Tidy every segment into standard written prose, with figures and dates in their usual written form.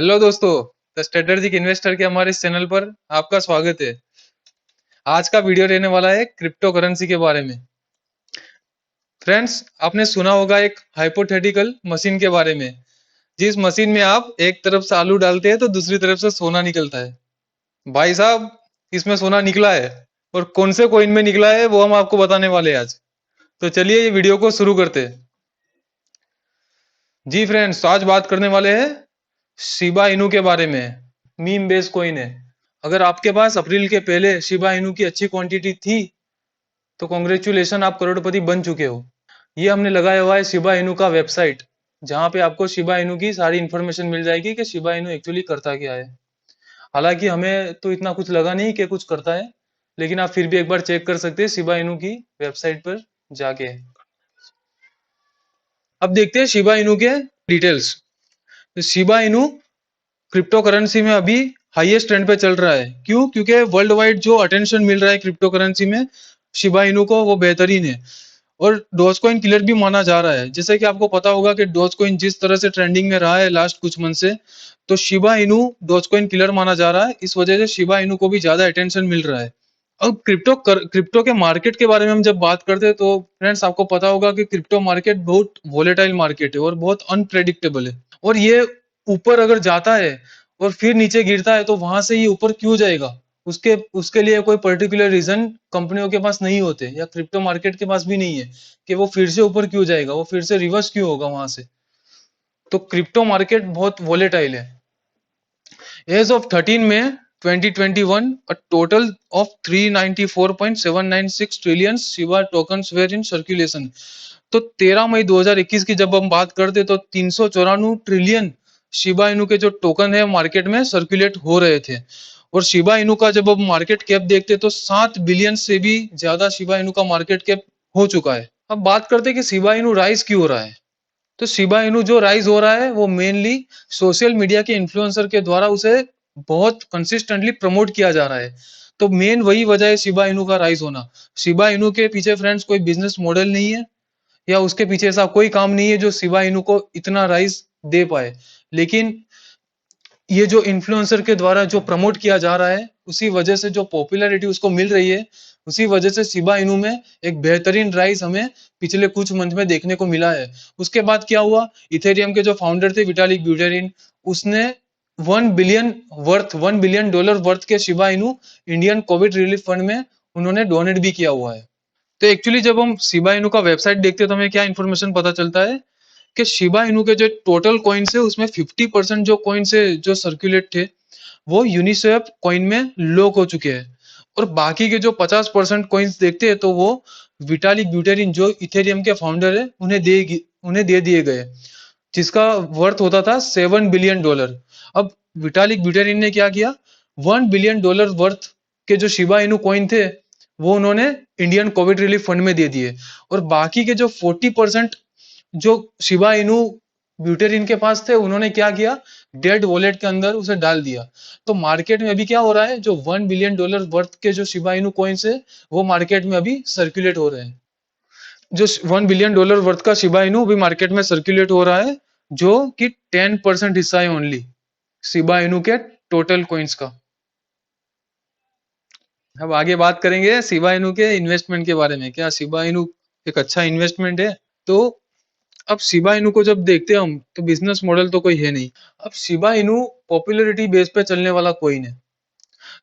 Hello दोस्तों, the strategic investor के हमारे इस चैनल पर आपका स्वागत है। आज का वीडियो रहने वाला है क्रिप्टो करेंसी के बारे में। फ्रेंड्स, आपने सुना होगा एक हाइपोथेटिकल मशीन के बारे में, जिस मशीन में आप एक तरफ से आलू डालते हैं तो दूसरी तरफ से सोना निकलता है। भाई साहब, इसमें सोना निकला है और कौन से कॉइन में निकला है वो हम आपको बताने वाले हैं आज। तो चलिए ये वीडियो को शुरू करते हैं। जी फ्रेंड्स, आज बात करने वाले हैं शिबा इनू के बारे में। मीम बेस कॉइन है। अगर आपके पास अप्रैल के पहले शिबा इनू की अच्छी क्वांटिटी थी तो कॉन्ग्रेचुलेशन, आप करोड़पति बन चुके हो। ये हमने लगाया हुआ है शिबा इनू का वेबसाइट, जहां पे आपको शिबा इनू की सारी इंफॉर्मेशन मिल जाएगी कि शिबा इनू एक्चुअली करता क्या है। हालांकि हमें तो इतना कुछ लगा नहीं कि कुछ करता है, लेकिन आप फिर भी एक बार चेक कर सकते हैं शिबा इनू की वेबसाइट पर जाके। अब देखते हैं शिबा इनू के डिटेल्स। तो शिबा इनू क्रिप्टो करेंसी में अभी हाईएस्ट ट्रेंड पे चल रहा है। क्यों? क्योंकि वर्ल्ड वाइड जो अटेंशन मिल रहा है क्रिप्टो करेंसी में शिबा इनू को, वो बेहतरीन है। और डॉज कॉइन किलर भी माना जा रहा है। जैसे कि आपको पता होगा कि डॉज कॉइन जिस तरह से ट्रेंडिंग में रहा है लास्ट कुछ मंथ से, तो Shiba Inu doge coin killer माना जा रहा है। इस वजह से शिबा इनू को भी ज्यादा अटेंशन मिल रहा है। अब क्रिप्टो के मार्केट के बारे में हम जब बात करते हैं तो फ्रेंड्स, आपको पता होगा कि क्रिप्टो मार्केट बहुत वोलेटाइल मार्केट है और बहुत अनप्रेडिक्टेबल है। और ये ऊपर अगर जाता है और फिर नीचे गिरता है तो वहां से ये ऊपर क्यों जाएगा, उसके उसके लिए कोई पर्टिकुलर रीजन कंपनियों के पास नहीं होते, या क्रिप्टो मार्केट के पास भी नहीं है कि वो फिर से ऊपर क्यों जाएगा, वो फिर से रिवर्स क्यों होगा वहां से। तो क्रिप्टो मार्केट बहुत वोलेटाइल है। एज ऑफ 13 में 2021, a total of 394.796 trillion Shiba tokens were in circulation. तो 13 मई 2021 की जब हम बात करते तो 394 ट्रिलियन शिबा इनू के जो टोकन है मार्केट में सर्कुलेट हो रहे थे। और शिबा इनू का जब हम मार्केट कैप देखते तो 7 बिलियन से भी ज्यादा शिबा इनू का मार्केट कैप हो चुका है। अब बात करते हैं कि शिबा इनू राइज क्यों हो रहा है। तो शिबा इनू जो राइज हो रहा है वो मेनली सोशल मीडिया के इन्फ्लुएंसर के द्वारा उसे बहुत कंसिस्टेंटली प्रमोट किया जा रहा है। तो मेन वही वजह है शिबा इनू का राइज होना। शिबा इनू के पीछे फ्रेंड्स कोई बिजनेस मॉडल नहीं है, या उसके पीछे ऐसा कोई काम नहीं है जो शिबा इनू को इतना राइज दे पाए। लेकिन ये जो इन्फ्लुएंसर के द्वारा जो प्रमोट किया जा रहा है, उसी वजह से जो पॉपुलैरिटी उसको मिल रही है, उसी वजह से शिबा इनू में एक बेहतरीन राइज हमें पिछले कुछ मंथ में देखने को मिला है। उसके बाद क्या हुआ, इथेरियम के जो फाउंडर थे विटालिक ब्यूटेरिन, उसने 1 बिलियन डॉलर वर्थ के Shiba Inu Indian Covid relief fund में उन्होंने डोनेट भी किया हुआ है। तो एक्चुअली जब हम शिबा इनू का वेबसाइट देखते हैं तो हमें क्या इन्फॉर्मेशन पता चलता है कि शिबा इनू के जो टोटल कॉइन्स है उसमें 50% जो कॉइन्स है जो सर्कुलेट थे वो यूनिस्वैप कॉइन में लॉक हो चुके हैं। और बाकी के जो 50% कॉइन्स देखते हैं तो वो विटालिक ब्यूटेरिन जो इथेरियम के फाउंडर है उन्हें दे दिए गए, जिसका वर्थ होता था $7 बिलियन। अब विटालिक ब्यूटेरिन ने क्या किया, $1 बिलियन वर्थ के जो शिबा इनू कॉइन थे वो उन्होंने इंडियन कोविड रिलीफ फंड में दे दिए। और बाकी के जो 40% जो शिबा इनू ब्यूटेरिन के पास थे उन्होंने क्या किया, डेड वॉलेट के अंदर उसे डाल दिया। तो मार्केट में अभी क्या हो रहा है, जो $1 बिलियन वर्थ के जो शिबा इनू कॉइन्स है वो मार्केट में अभी सर्कुलेट हो रहे हैं। जो $1 बिलियन वर्थ का शिबा इनू अभी मार्केट में सर्कुलेट हो रहा है, जो कि 10% हिस्सा है ओनली शिबा इनू के टोटल कॉइन्स का। अब आगे बात करेंगे शिबा इनू के इन्वेस्टमेंट के बारे में। क्या शिबा इनू एक अच्छा इन्वेस्टमेंट है? तो अब शिबा इनू को जब देखते हैं हम तो बिजनेस मॉडल तो कोई है नहीं। अब शिबा इनू पॉपुलैरिटी बेस पे चलने वाला कॉइन है,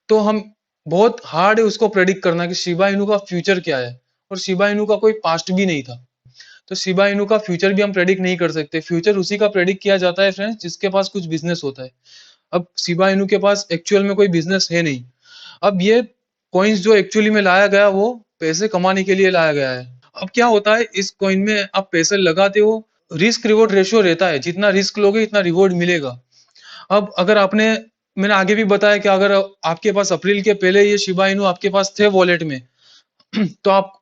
तो हम बहुत हार्ड है उसको प्रेडिक्ट करना कि शिबा इनू का फ्यूचर क्या है। और शिबा इनू का कोई पास्ट भी नहीं था, तो शिबा इनू का फ्यूचर भी हम प्रेडिक्ट नहीं कर सकते। फ्यूचर उसी का प्रेडिक्ट किया जाता है फ्रेंड्स जिसके पास कुछ बिजनेस होता है। अब शिबा इनू के पास एक्चुअल में कोई बिजनेस है नहीं। अब ये कॉइन्स जो एक्चुअली में लाया गया वो पैसे कमाने के लिए लाया गया है। अब क्या होता है, इस कॉइन में आप पैसे लगाते हो, रिस्क रिवॉर्ड रेशियो रहता है, जितना रिस्क लोगे इतना रिवॉर्ड मिलेगा। अब अगर आपने, मैंने आगे भी बताया कि अगर आपके पास अप्रैल के पहले ये शिबा इनू आपके पास थे वॉलेट में तो आप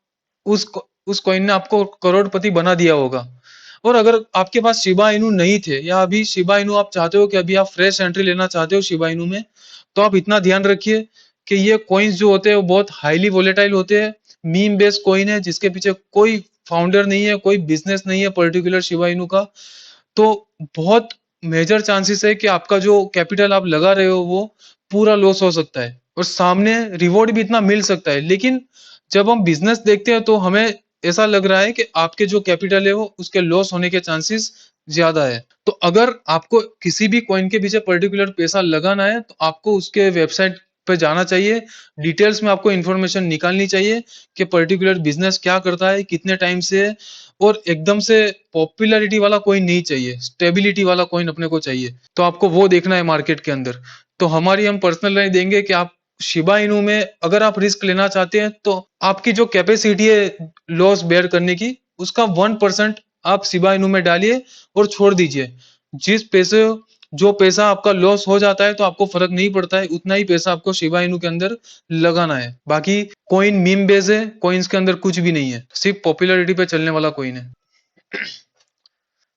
उस उस कॉइन ने आपको करोड़पति बना दिया होगा। और अगर आपके पास शिबा इनू नहीं थे, या अभी शिबा इनू आप चाहते हो कि अभी आप फ्रेश एंट्री लेना चाहते हो शिबा इनू में, तो आप इतना ध्यान रखिए कि ये कॉइन्स जो होते हैं वो बहुत हाईली वोलेटाइल होते हैं। मीम बेस्ड कॉइन है जिसके पीछे कोई फाउंडर नहीं है, कोई बिजनेस नहीं है पर्टिकुलर शिबा इनू का। तो बहुत मेजर चांसेस है कि आपका जो कैपिटल आप लगा रहे हो वो पूरा लॉस हो सकता है और सामने रिवॉर्ड भी इतना मिल सकता है। लेकिन जब हम बिजनेस देखते हैं तो हमें ऐसा लग रहा है कि आपके जो कैपिटल है वो उसके लॉस होने के चांसेस ज्यादा है। तो अगर आपको किसी भी कॉइन के पीछे पर्टिकुलर पैसा लगाना है तो आपको उसके वेबसाइट पे जाना चाहिए, डिटेल्स में आपको इन्फॉर्मेशन निकालनी चाहिए कि पर्टिकुलर बिजनेस क्या करता है, कितने टाइम से है, और एकदम से पॉपुलैरिटी वाला कॉइन नहीं चाहिए, स्टेबिलिटी वाला कॉइन अपने को चाहिए। तो आपको वो देखना है मार्केट के अंदर। तो हमारी हम पर्सनल राय देंगे कि आप शिबा इनू में अगर आप रिस्क लेना चाहते हैं तो आपकी जो कैपेसिटी है लॉस बेयर करने की, उसका 1% आप शिबा इनू में डालिए और छोड़ दीजिए। जिस पैसे जो पैसा आपका लॉस हो जाता है तो आपको फर्क नहीं पड़ता है, उतना ही पैसा आपको शिबा इनू के अंदर लगाना है। बाकी कॉइन मीम बेस है, कॉइन्स के अंदर कुछ भी नहीं है, सिर्फ पॉपुलैरिटी पे चलने वाला कॉइन है।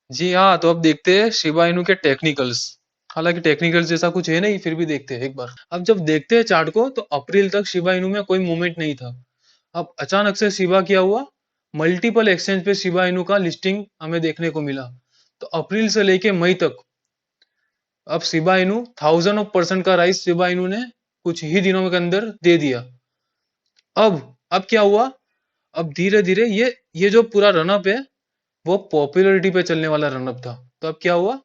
जी हाँ, तो अब देखते हैं शिबा इनू के टेक्निकल्स। हालांकि टेक्निकल्स जैसा कुछ है नहीं, फिर भी देखते हैं एक बार। अब जब देखते हैं चार्ट को तो अप्रैल तक शिबा इनू में कोई मूवमेंट नहीं था। अब अचानक से शिबा क्या हुआ, मल्टीपल एक्सचेंज पे शिबा इनू का लिस्टिंग हमें देखने को मिला। तो अप्रैल से लेके मई तक अब शिबा इनू 1000% का राइस शिबा इनू ने कुछ ही दिनों के अंदर दे दिया। अब क्या हुआ, अब धीरे धीरे ये जो पूरा रनअप है वो पॉपुलैरिटी पे चलने वाला रनअप था। तो अब क्या हुआ,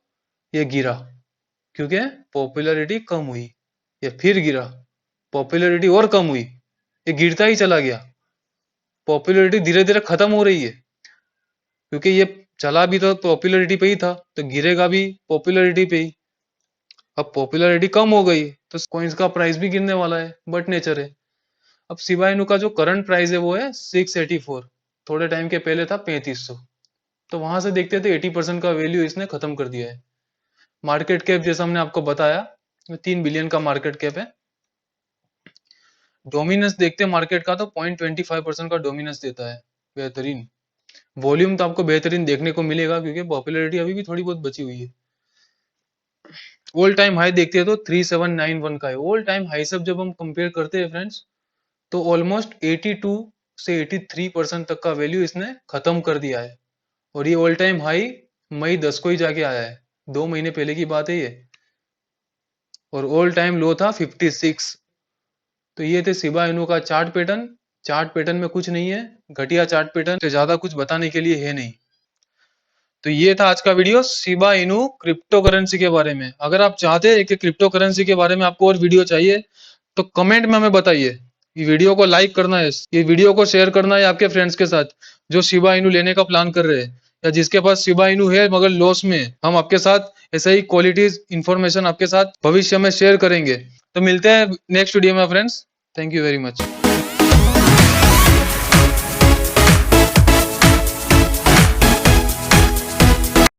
ये गिरा क्योंकि पॉपुलैरिटी कम हुई। ये फिर गिरा, पॉपुलैरिटी और कम हुई, ये गिरता ही चला गया। पॉपुलैरिटी धीरे धीरे खत्म हो रही है क्योंकि ये चला भी तो पॉपुलैरिटी पे ही था, तो गिरेगा भी पॉपुलैरिटी पे ही। अब पॉपुलैरिटी कम हो गई तो कॉइन्स का प्राइस भी गिरने वाला है, बट नेचर है। अब शिबा इनू का जो करंट प्राइस है वो है 684। थोड़े टाइम के पहले था 3500। तो वहां से देखते थे 80% का वैल्यू इसने खत्म कर दिया है। मार्केट कैप जैसा हमने आपको बताया 3 बिलियन का मार्केट कैप है। डोमिनेंस देखते हैं मार्केट का तो 0.25% का डोमिनेंस देता है, बेहतरीन। वॉल्यूम तो आपको बेहतरीन देखने को मिलेगा क्योंकि पॉपुलैरिटी अभी भी थोड़ी बहुत बची हुई है। ऑल टाइम हाई देखते हैं तो 3791 का है। ऑल टाइम हाई से जब हम कंपेयर करते हैं फ्रेंड्स तो ऑलमोस्ट 82 से 83% तक का वैल्यू इसने खत्म कर दिया है। और ये ऑल टाइम हाई मई 10 को ही जाके आया है, 2 महीने पहले की बात है ये। और ऑल टाइम लो था 56। तो ये थे शिबा इनू का चार्ट पैटर्न। चार्ट पैटर्न में कुछ नहीं है, घटिया चार्ट पैटर्न से ज्यादा कुछ बताने के लिए है नहीं। तो ये था आज का video Shiba Inu crypto currency के बारे में। अगर आप चाहते हैं कि क्रिप्टो करेंसी के बारे में आपको और वीडियो चाहिए तो कमेंट में हमें बताइए। ये वीडियो को लाइक करना है, ये वीडियो को शेयर करना है आपके फ्रेंड्स के साथ जो शिबा इनू लेने का प्लान कर रहे हैं, या जिसके पास शिबा इनू है मगर लॉस में है। हम आपके साथ ऐसे ही क्वालिटीज इंफॉर्मेशन आपके साथ भविष्य में शेयर करेंगे। तो मिलते हैं नेक्स्ट वीडियो में friends. Thank you very much.